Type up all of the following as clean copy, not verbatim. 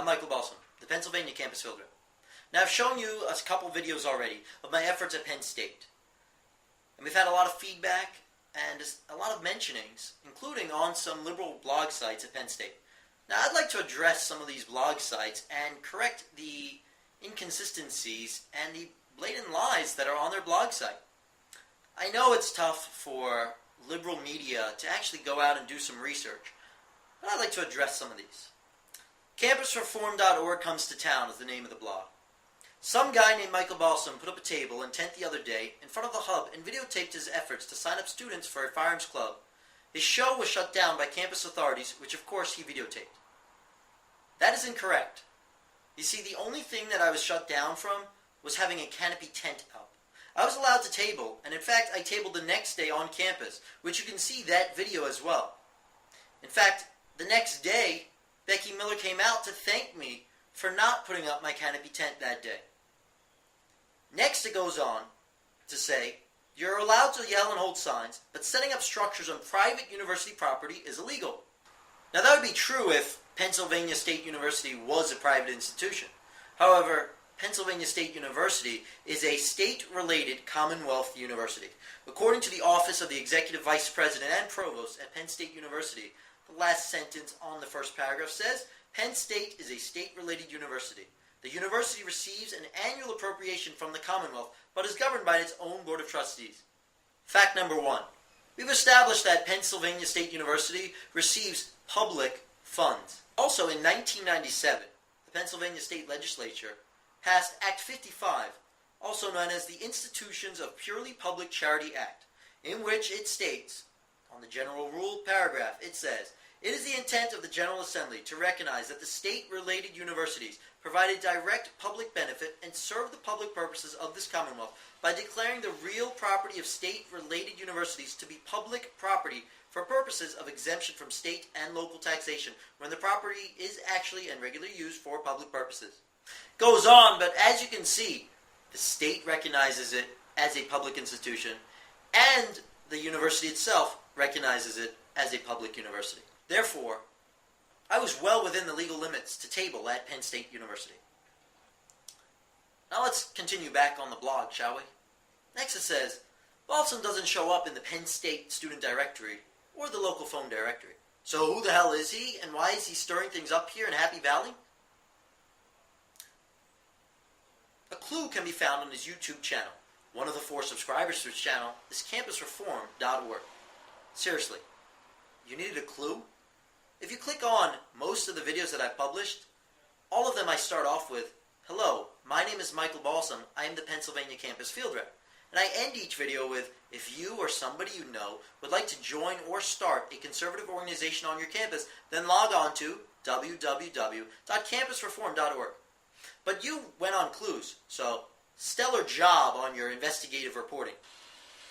Michael Balsam, the Pennsylvania campus field rep. Now I've shown you a couple videos already of my efforts at Penn State. And we've had a lot of feedback and a lot of mentionings, including on some liberal blog sites at Penn State. Now I'd like to address some of these blog sites and correct the inconsistencies and the blatant lies that are on their blog site. I know it's tough for liberal media to actually go out and do some research, but I'd like to address some of these. CampusReform.org comes to town is the name of the blog. Some guy named Michael Balsam put up a table in tent the other day in front of the hub and videotaped his efforts to sign up students for a firearms club. His show was shut down by campus authorities, which of course he videotaped. That is incorrect. You see, the only thing that I was shut down from was having a canopy tent up. I was allowed to table, and in fact I tabled the next day on campus, which you can see that video as well. In fact, the next day, Becky Miller came out to thank me for not putting up my canopy tent that day. Next it goes on to say, you're allowed to yell and hold signs, but setting up structures on private university property is illegal. Now that would be true if Pennsylvania State University was a private institution. However, Pennsylvania State University is a state-related Commonwealth university. According to the Office of the Executive Vice President and Provost at Penn State University, the last sentence on the first paragraph says, Penn State is a state-related university. The university receives an annual appropriation from the Commonwealth, but is governed by its own Board of Trustees. Fact number 1. We've established that Pennsylvania State University receives public funds. Also in 1997, the Pennsylvania State Legislature passed Act 55, also known as the Institutions of Purely Public Charity Act, in which it states, on the general rule paragraph, it says, it is the intent of the General Assembly to recognize that the state-related universities provide a direct public benefit and serve the public purposes of this Commonwealth by declaring the real property of state-related universities to be public property for purposes of exemption from state and local taxation when the property is actually and regularly used for public purposes. Goes on, but as you can see, the state recognizes it as a public institution and the university itself recognizes it as a public university. Therefore, I was well within the legal limits to table at Penn State University. Now let's continue back on the blog, shall we? Next it says, Balsam doesn't show up in the Penn State student directory or the local phone directory. So who the hell is he, and why is he stirring things up here in Happy Valley? A clue can be found on his YouTube channel. One of the 4 subscribers to his channel is CampusReform.org. Seriously, you needed a clue? If you click on most of the videos that I've published, all of them I start off with, hello, my name is Michael Balsam, I am the Pennsylvania campus field rep. And I end each video with, if you or somebody you know would like to join or start a conservative organization on your campus, then log on to www.campusreform.org. But you went on clues, so stellar job on your investigative reporting.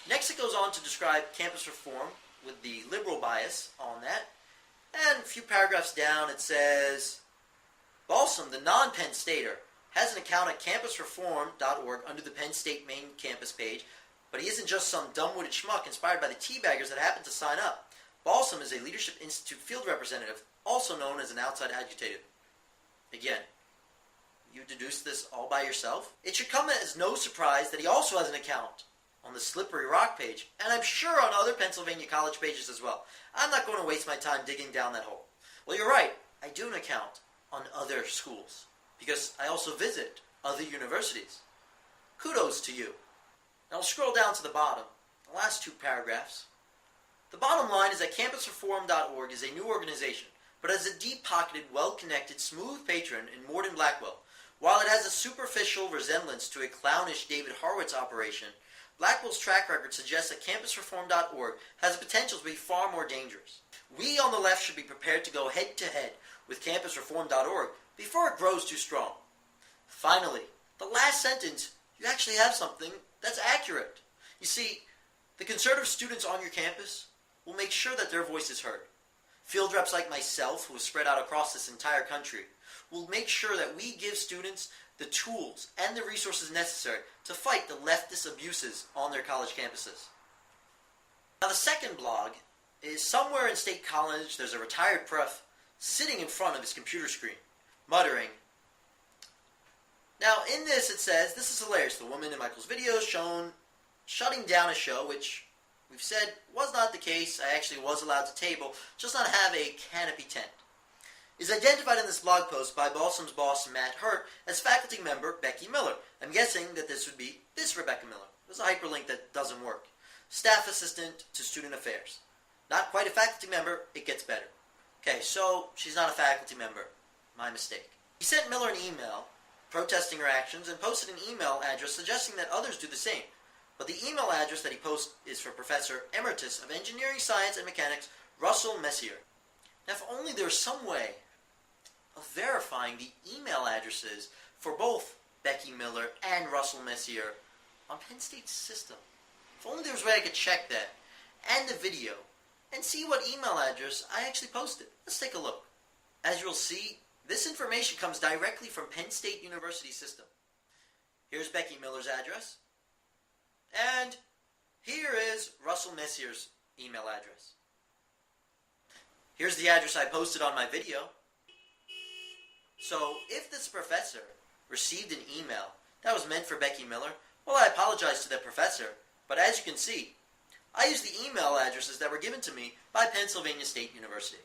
Next it goes on to describe campus reform with the liberal bias on that. And a few paragraphs down it says, Balsam, the non-Penn Stater, has an account at campusreform.org under the Penn State main campus page, but he isn't just some dumb-witted schmuck inspired by the teabaggers that happen to sign up. Balsam is a Leadership Institute field representative, also known as an outside agitator. Again, you deduced this all by yourself? It should come as no surprise that he also has an account on the Slippery Rock page, and I'm sure on other Pennsylvania college pages as well. I'm not going to waste my time digging down that hole. Well, you're right. I do an account on other schools, because I also visit other universities. Kudos to you. Now I'll scroll down to the bottom, the last 2 paragraphs. The bottom line is that CampusReform.org is a new organization, but has a deep-pocketed, well-connected, smooth patron in Morden Blackwell. While it has a superficial resemblance to a clownish David Horowitz operation, Blackwell's track record suggests that CampusReform.org has the potential to be far more dangerous. We on the left should be prepared to go head-to-head with CampusReform.org before it grows too strong. Finally, the last sentence, you actually have something that's accurate. You see, the conservative students on your campus will make sure that their voice is heard. Field reps like myself, who are spread out across this entire country, will make sure that we give students the tools and the resources necessary to fight the leftist abuses on their college campuses. Now the second blog is somewhere in State College there's a retired prof sitting in front of his computer screen. muttering. Now, in this it says, this is hilarious, the woman in Michael's video shown shutting down a show, which we've said was not the case. I actually was allowed to table, just not have a canopy tent. Is identified in this blog post by Balsam's boss, Matt Hurt, as faculty member Becky Miller. I'm guessing that this would be this Rebecca Miller. There's a hyperlink that doesn't work. Staff assistant to student affairs. Not quite a faculty member, it gets better. Okay, so she's not a faculty member. My mistake. He sent Miller an email protesting her actions and posted an email address suggesting that others do the same. But the email address that he posted is for Professor Emeritus of Engineering, Science, and Mechanics, Russell Messier. Now, if only there was some way of verifying the email addresses for both Becky Miller and Russell Messier on Penn State's system. If only there was a way I could check that, and the video, and see what email address I actually posted. Let's take a look. As you'll see, this information comes directly from Penn State University system. Here's Becky Miller's address. And here is Russell Messier's email address. Here's the address I posted on my video. So, if this professor received an email that was meant for Becky Miller, well, I apologize to that professor, but as you can see, I used the email addresses that were given to me by Pennsylvania State University.